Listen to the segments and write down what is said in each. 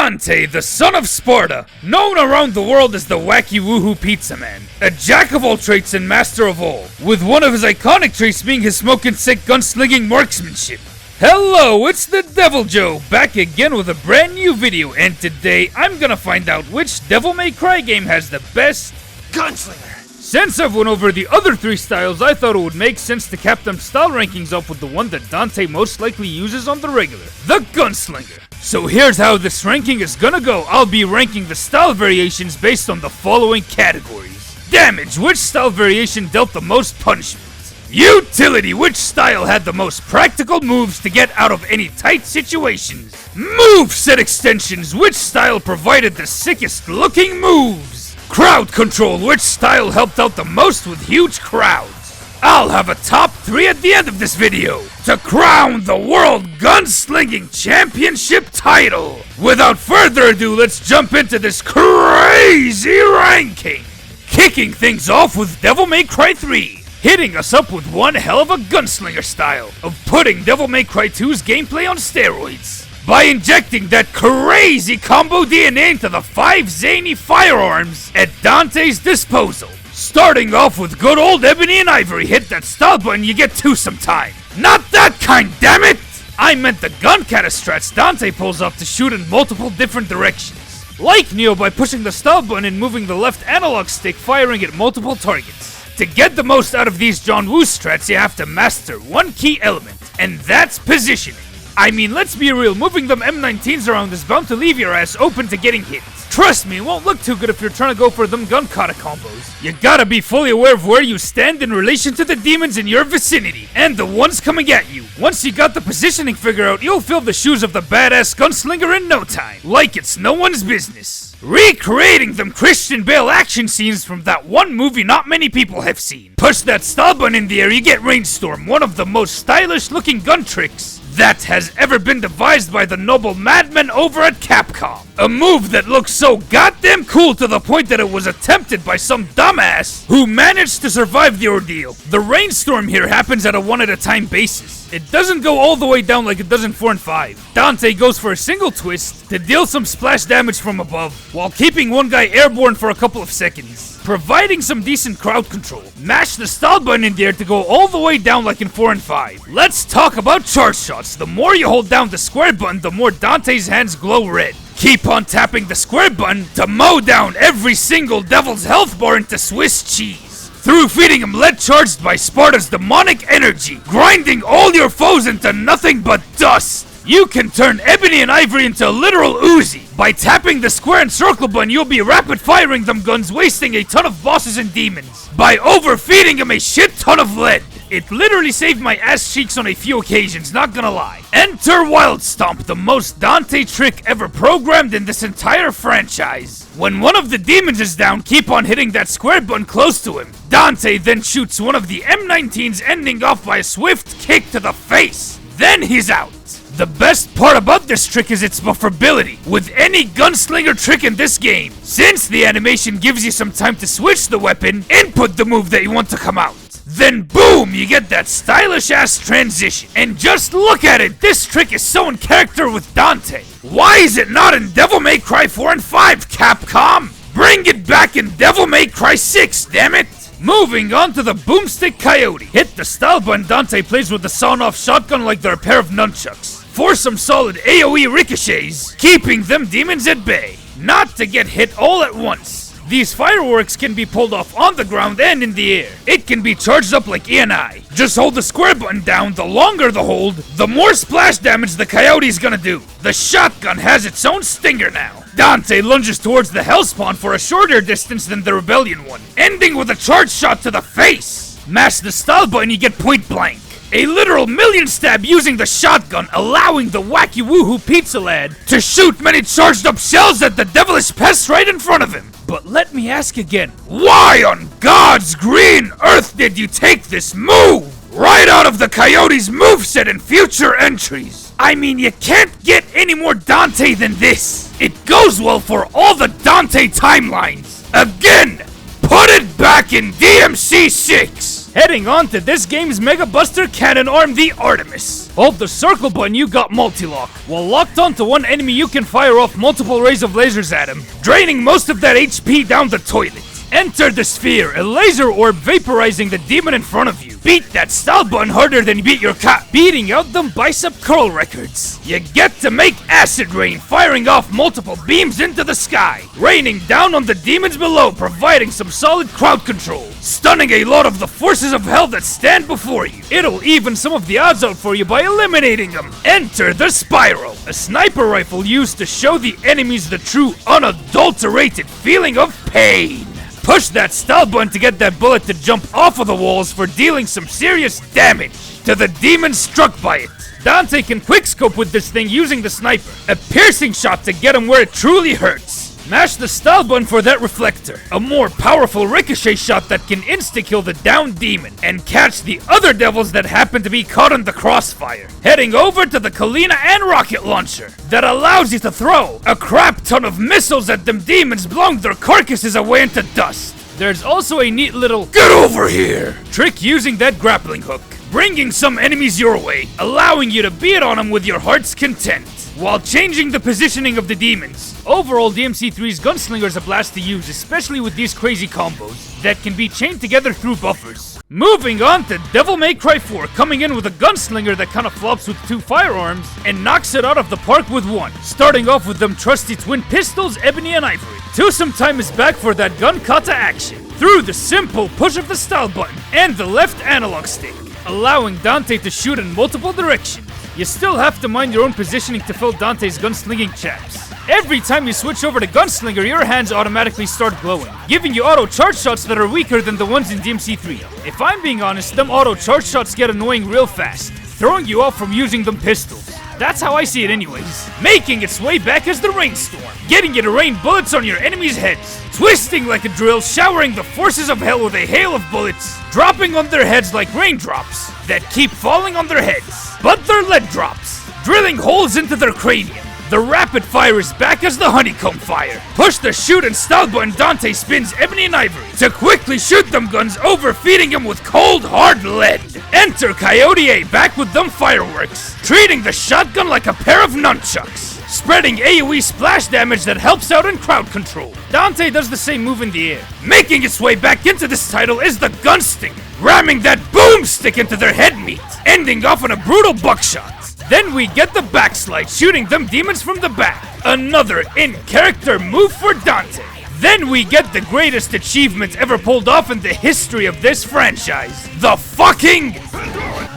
Dante, the son of Sparta, known around the world as the wacky woohoo pizza man, a jack of all trades and master of all, with one of his iconic traits being his smoking sick gunslinging marksmanship. Hello, it's the Devil Joe, back again with a brand new video, and today I'm gonna find out which Devil May Cry game has the best Gunslinger. Since I've went over the other three styles, I thought it would make sense to cap them style rankings up with the one that Dante most likely uses on the regular, the Gunslinger. So here's how this ranking is gonna go. I'll be ranking the style variations based on the following categories. Damage, which style variation dealt the most punishment? Utility, which style had the most practical moves to get out of any tight situations? Moveset Extensions, which style provided the sickest looking moves? Crowd control, which style helped out the most with huge crowds? I'll have a top 3 at the end of this video to crown the World Gunslinging Championship Title. Without further ado, let's jump into this crazy ranking. Kicking things off with Devil May Cry 3, hitting us up with one hell of a gunslinger style of putting Devil May Cry 2's gameplay on steroids by injecting that crazy combo DNA into the 5 zany firearms at Dante's disposal. Starting off with good old Ebony and Ivory, hit that style button, you get 2 sometime. Not that kind, damn it! I meant the gun kata strats Dante pulls off to shoot in multiple different directions. Like Neo by pushing the style button and moving the left analog stick, firing at multiple targets. To get the most out of these John Woo strats, you have to master one key element, and that's positioning. I mean, let's be real, moving them M19s around is bound to leave your ass open to getting hit. Trust me, it won't look too good if you're trying to go for them gun kata combos. You gotta be fully aware of where you stand in relation to the demons in your vicinity, and the ones coming at you. Once you got the positioning figured out, you'll fill the shoes of the badass gunslinger in no time, like it's no one's business. Recreating them Christian Bale action scenes from that one movie not many people have seen. Push that style button in the air, you get Rainstorm, one of the most stylish looking gun tricks that has ever been devised by the noble madmen over at Capcom. A move that looks so goddamn cool to the point that it was attempted by some dumbass who managed to survive the ordeal. The Rainstorm here happens at a one at a time basis. It doesn't go all the way down like it does in 4 and 5. Dante goes for a single twist to deal some splash damage from above, while keeping one guy airborne for a couple of seconds, providing some decent crowd control. Mash the stall button in the air to go all the way down like in 4 and 5. Let's talk about charge shots. The more you hold down the square button, the more Dante's hands glow red. Keep on tapping the square button to mow down every single devil's health bar into Swiss cheese, through feeding him lead charged by Sparta's demonic energy, grinding all your foes into nothing but dust. You can turn Ebony and Ivory into a literal Uzi. By tapping the square and circle button, you'll be rapid firing them guns, wasting a ton of bosses and demons by overfeeding him a shit ton of lead. It literally saved my ass cheeks on a few occasions, not gonna lie. Enter Wild Stomp, the most Dante trick ever programmed in this entire franchise. When one of the demons is down, keep on hitting that square button close to him. Dante then shoots one of the M19s, ending off by a swift kick to the face. Then he's out. The best part about this trick is its buffability with any gunslinger trick in this game, since the animation gives you some time to switch the weapon, input the move that you want to come out. Then boom, you get that stylish ass transition. And just look at it, this trick is so in character with Dante. Why is it not in Devil May Cry 4 and 5, Capcom? Bring it back in Devil May Cry 6, damn it! Moving on to the Boomstick Coyote. Hit the style button, Dante plays with the sawn-off shotgun like they're a pair of nunchucks, for some solid AoE ricochets, keeping them demons at bay, not to get hit all at once. These fireworks can be pulled off on the ground and in the air. It can be charged up like ENI. Just hold the square button down, the longer the hold, the more splash damage the coyote's gonna do. The shotgun has its own stinger now. Dante lunges towards the Hellspawn for a shorter distance than the Rebellion one, ending with a charge shot to the face. Mash the style button, you get point blank. A literal million stab using the shotgun, allowing the wacky woohoo pizza lad to shoot many charged up shells at the devilish pests right in front of him. But let me ask again, why on God's green earth did you take this move right out of the Coyote's moveset in future entries? I mean, you can't get any more Dante than this. It goes well for all the Dante timelines. Again, put it back in DMC 6. Heading on to this game's Mega Buster Cannon Arm, the Artemis. Hold the circle button, you got multi-lock. While locked onto one enemy, you can fire off multiple rays of lasers at him, draining most of that HP down the toilet. Enter the sphere, a laser orb vaporizing the demon in front of you. Beat that style button harder than you beat your cat, beating out them bicep curl records. You get to make acid rain, firing off multiple beams into the sky, raining down on the demons below, providing some solid crowd control, stunning a lot of the forces of hell that stand before you. It'll even some of the odds out for you by eliminating them. Enter the spiral, a sniper rifle used to show the enemies the true unadulterated feeling of pain. Push that style button to get that bullet to jump off of the walls for dealing some serious damage to the demon struck by it. Dante can quickscope with this thing using the sniper, a piercing shot to get him where it truly hurts. Mash the style button for that reflector, a more powerful ricochet shot that can insta-kill the downed demon and catch the other devils that happen to be caught in the crossfire. Heading over to the Kalina and rocket launcher that allows you to throw a crap ton of missiles at them demons, blowing their carcasses away into dust. There's also a neat little "get over here" trick using that grappling hook, bringing some enemies your way, allowing you to beat on them with your heart's content, while changing the positioning of the demons. Overall, DMC3's Gunslinger is a blast to use, especially with these crazy combos that can be chained together through buffers. Moving on to Devil May Cry 4, coming in with a Gunslinger that kinda flops with 2 firearms and knocks it out of the park with 1. Starting off with them trusty twin pistols, Ebony and Ivory. Twosome time is back for that gun kata action, through the simple push of the style button and the left analog stick, allowing Dante to shoot in multiple directions. You still have to mind your own positioning to fill Dante's gunslinging chaps. Every time you switch over to Gunslinger, your hands automatically start glowing, giving you auto charge shots that are weaker than the ones in DMC3. If I'm being honest, them auto charge shots get annoying real fast, throwing you off from using them pistols. That's how I see it anyways. Making its way back as the rainstorm, getting you to rain bullets on your enemies' heads, twisting like a drill, showering the forces of hell with a hail of bullets, dropping on their heads like raindrops that keep falling on their heads, but they're lead drops, drilling holes into their cranium. The rapid fire is back as the honeycomb fire. Push the shoot and style button, Dante spins Ebony and Ivory to quickly shoot them guns, overfeeding them with cold hard lead. Enter Coyote A back with them fireworks, treating the shotgun like a pair of nunchucks, spreading AoE splash damage that helps out in crowd control. Dante does the same move in the air. Making its way back into this title is the Gunstinger, ramming that boomstick into their head meat, ending off on a brutal buckshot. Then we get the backslide, shooting them demons from the back. Another in-character move for Dante. Then we get the greatest achievement ever pulled off in the history of this franchise. The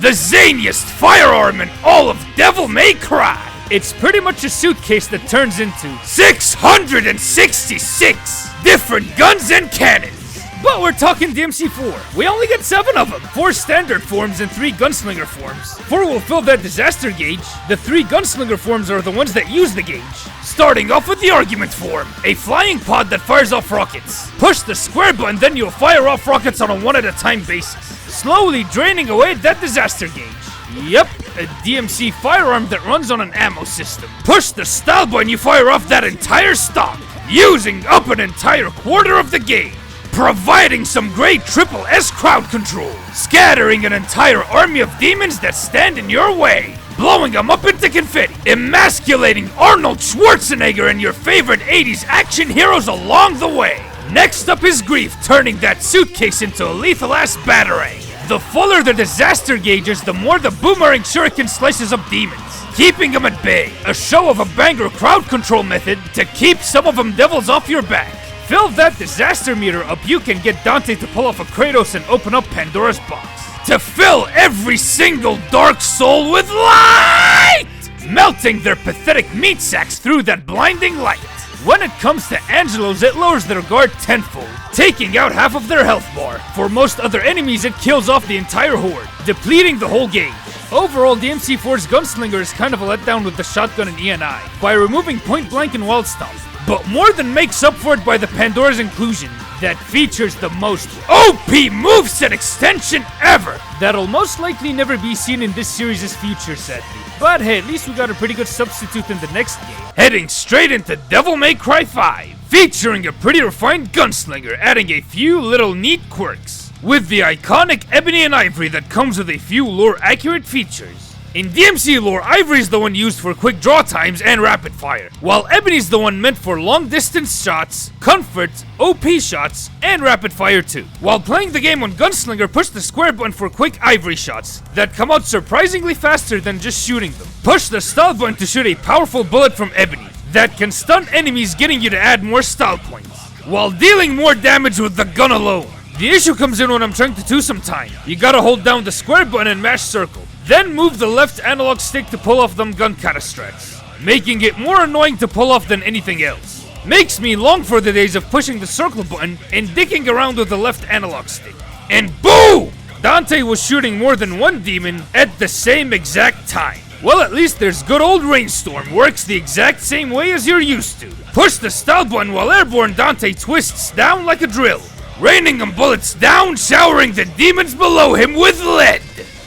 zaniest firearm in all of Devil May Cry. It's pretty much a suitcase that turns into 666 different guns and cannons. But we're talking DMC4. We only get 7 of them. 4 standard forms and 3 gunslinger forms. 4 will fill that disaster gauge. The 3 gunslinger forms are the ones that use the gauge. Starting off with the argument form, a flying pod that fires off rockets. Push the square button, then you'll fire off rockets on a one-at-a-time basis, slowly draining away that disaster gauge. Yep, a DMC firearm that runs on an ammo system. Push the style button, you fire off that entire stock, using up an entire quarter of the gauge, providing some great triple S crowd control, scattering an entire army of demons that stand in your way, blowing them up into confetti, emasculating Arnold Schwarzenegger and your favorite 80s action heroes along the way. Next up is Grief, turning that suitcase into a lethal ass batarang. The fuller the disaster gauges, the more the boomerang shuriken slices up demons, keeping them at bay. A show of a banger crowd control method to keep some of them devils off your back. Fill that disaster meter up, you can get Dante to pull off a Kratos and open up Pandora's box, to fill every single dark soul with light, melting their pathetic meat sacks through that blinding light. When it comes to Angelos, it lowers their guard tenfold, taking out half of their health bar. For most other enemies, it kills off the entire horde, depleting the whole gauge. Overall, DMC4's Gunslinger is kind of a letdown with the shotgun and ENI, by removing Point Blank and Wild Stomp, but more than makes up for it by the Pandora's inclusion that features the most OP moveset extension ever, that'll most likely never be seen in this series' future, sadly. But hey, at least we got a pretty good substitute in the next game. Heading straight into Devil May Cry 5, featuring a pretty refined Gunslinger, adding a few little neat quirks. with the iconic Ebony and Ivory that comes with a few lore-accurate features. In DMC lore, Ivory is the one used for quick draw times and rapid fire, while Ebony is the one meant for long distance shots, comfort, OP shots, and rapid fire too. While playing the game on Gunslinger, push the square button for quick Ivory shots that come out surprisingly faster than just shooting them. Push the style button to shoot a powerful bullet from Ebony that can stun enemies, getting you to add more style points, while dealing more damage with the gun alone. The issue comes in when I'm trying to do some time. You gotta hold down the square button and mash circle, then move the left analog stick to pull off them gun kata strats, making it more annoying to pull off than anything else. Makes me long for the days of pushing the circle button and dicking around with the left analog stick. And boom! Dante was shooting more than one demon at the same exact time. Well, at least there's good old Rainstorm, works the exact same way as you're used to. Push the style button while airborne Dante twists down like a drill, raining them bullets down, showering the demons below him with lead.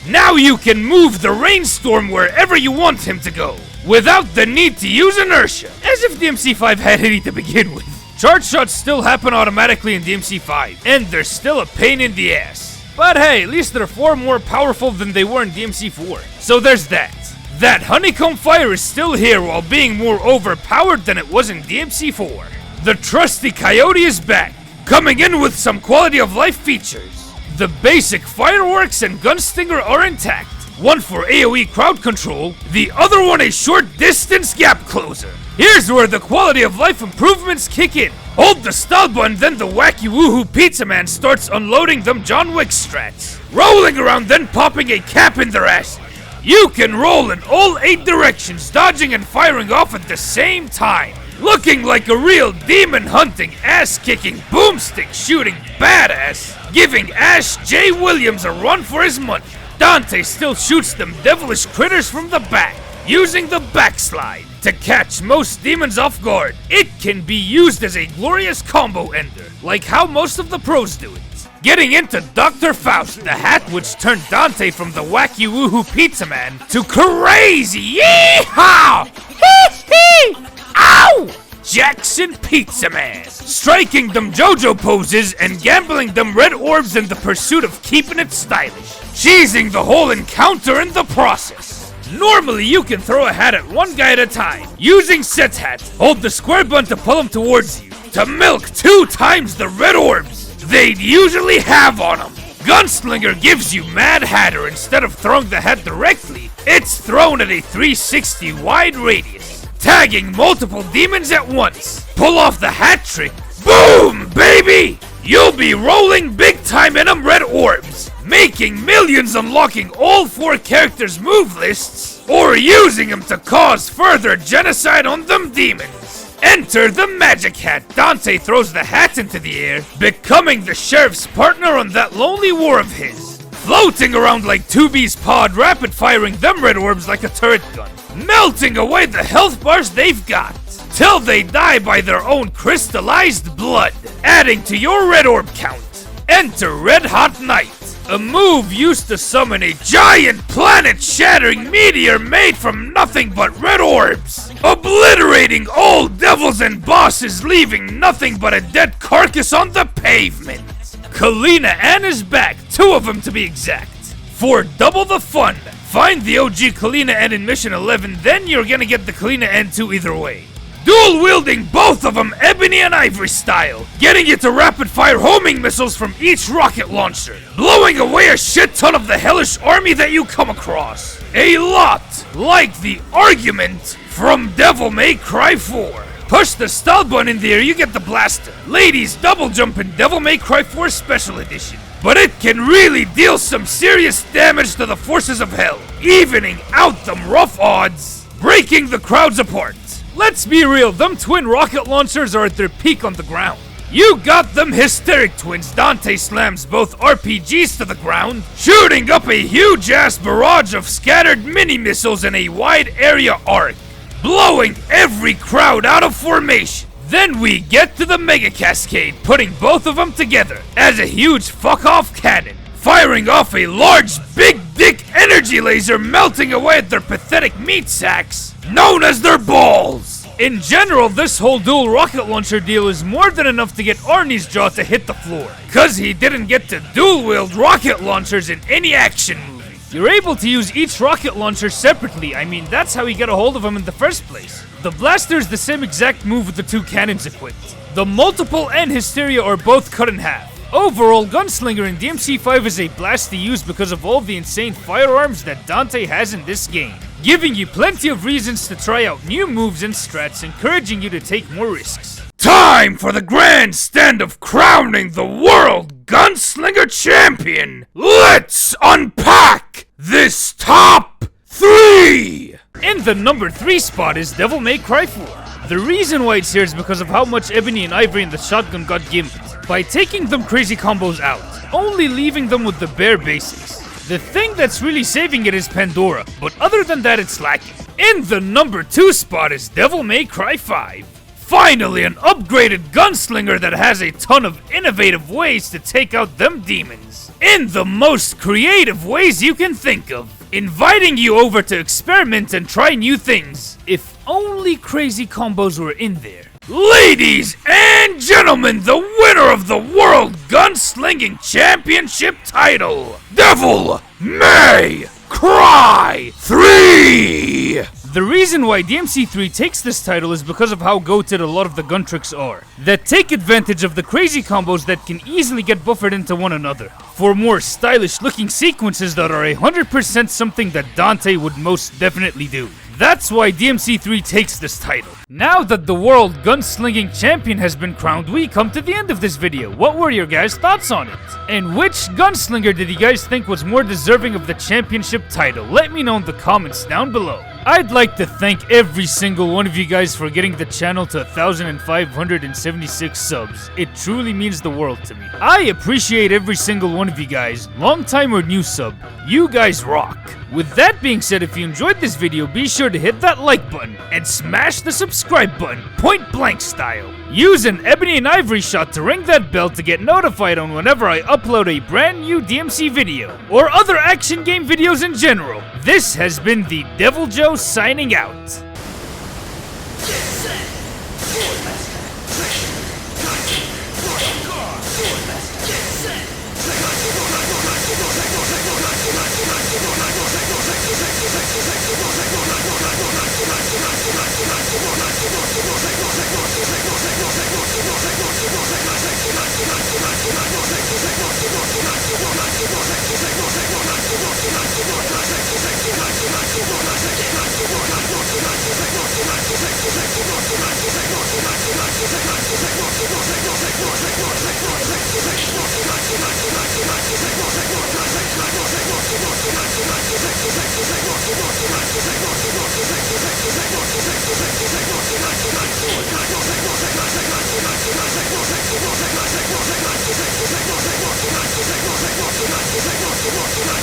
Now you can move the Rainstorm wherever you want him to go, without the need to use inertia, as if DMC5 had any to begin with. Charge shots still happen automatically in DMC5, and they're still a pain in the ass. But hey, at least they're far more powerful than they were in DMC4, so there's that. That honeycomb fire is still here while being more overpowered than it was in DMC4. The trusty Coyote is back, coming in with some quality of life features. The basic fireworks and Gunstinger are intact. One for AoE crowd control, the other one a short distance gap closer. Here's where the quality of life improvements kick in. Hold the style button, then the wacky woohoo pizza man starts unloading them John Wick strats, rolling around then popping a cap in their ass. You can roll in all 8 directions, dodging and firing off at the same time, looking like a real demon hunting, ass-kicking, boomstick shooting badass, giving Ash J. Williams a run for his money. Dante still shoots them devilish critters from the back, using the backslide to catch most demons off guard. It can be used as a glorious combo ender, like how most of the pros do it. Getting into Dr. Faust, the hat which turned Dante from the wacky woohoo pizza man to crazy yeehaw! Hee hee! Ow! Jackson Pizza Man, striking them JoJo poses and gambling them red orbs in the pursuit of keeping it stylish, cheesing the whole encounter in the process. Normally you can throw a hat at one guy at a time, using set hat, hold the square button to pull him towards you, to milk 2 times the red orbs they'd usually have on them. Gunslinger gives you Mad Hatter. Instead of throwing the hat directly, it's thrown at a 360 wide radius, tagging multiple demons at once. Pull off the hat trick, boom, baby! You'll be rolling big time in them red orbs, making millions unlocking all 4 characters' move lists, or using them to cause further genocide on them demons. Enter the magic hat. Dante throws the hat into the air, becoming the sheriff's partner on that lonely war of his, floating around like 2B's pod, rapid firing them red orbs like a turret gun, melting away the health bars they've got, till they die by their own crystallized blood, adding to your red orb count. Enter Red Hot Knight, a move used to summon a giant planet-shattering meteor made from nothing but red orbs, obliterating all devils and bosses, leaving nothing but a dead carcass on the pavement. Kalina Ann is back, 2 of them to be exact. For double the fun, find the OG Kalina Ann in Mission 11, then you're gonna get the Kalina Ann 2 either way. Dual wielding both of them Ebony and Ivory style, getting you to rapid fire homing missiles from each rocket launcher, blowing away a shit ton of the hellish army that you come across. A lot like the argument from Devil May Cry 4. Push the stall button in the air, you get the blaster. Ladies double jump in Devil May Cry 4 Special Edition. But it can really deal some serious damage to the forces of hell, evening out them rough odds, breaking the crowds apart. Let's be real, them twin rocket launchers are at their peak on the ground. You got them hysteric twins. Dante slams both RPGs to the ground, shooting up a huge ass barrage of scattered mini missiles in a wide area arc, blowing every crowd out of formation. Then we get to the Mega Cascade, putting both of them together as a huge fuck off cannon, firing off a large big dick energy laser, melting away at their pathetic meat sacks known as their balls. In general, this whole dual rocket launcher deal is more than enough to get Arnie's jaw to hit the floor, cause he didn't get to dual wield rocket launchers in any action movie. You're able to use each rocket launcher separately. I mean, that's how he got a hold of them in the first place. The blaster is the same exact move with the two cannons equipped. The multiple and hysteria are both cut in half. Overall, Gunslinger in DMC5 is a blast to use because of all the insane firearms that Dante has in this game, giving you plenty of reasons to try out new moves and strats, encouraging you to take more risks. Time for the grand of crowning the World Gunslinger Champion! Let's unpack this top 3! In the number 3 spot is Devil May Cry 4. The reason why it's here is because of how much Ebony and Ivory and the shotgun got gimped by taking them crazy combos out, only leaving them with the bare basics. The thing that's really saving it is Pandora, but other than that it's lacking. In the number 2 spot is Devil May Cry 5. Finally, an upgraded gunslinger that has a ton of innovative ways to take out them demons, in the most creative ways you can think of, inviting you over to experiment and try new things. If only crazy combos were in there. Ladies and gentlemen, the winner of the World Gunslinging Championship Title, Devil May Cry 3! The reason why DMC3 takes this title is because of how goated a lot of the gun tricks are, that take advantage of the crazy combos that can easily get buffered into one another, for more stylish looking sequences that are 100% something that Dante would most definitely do. That's why DMC3 takes this title. Now that the World Gunslinging Champion has been crowned, we come to the end of this video. What were your guys' thoughts on it? And which gunslinger did you guys think was more deserving of the championship title? Let me know in the comments down below. I'd like to thank every single one of you guys for getting the channel to 1,576 subs. It truly means the world to me. I appreciate every single one of you guys, long time or new sub. You guys rock. With that being said, if you enjoyed this video, be sure to hit that like button and smash the subscribe button, point blank style. Use an Ebony and Ivory shot to ring that bell to get notified on whenever I upload a brand new DMC video, or other action game videos in general. This has been the Devil Joe signing out. Sickest.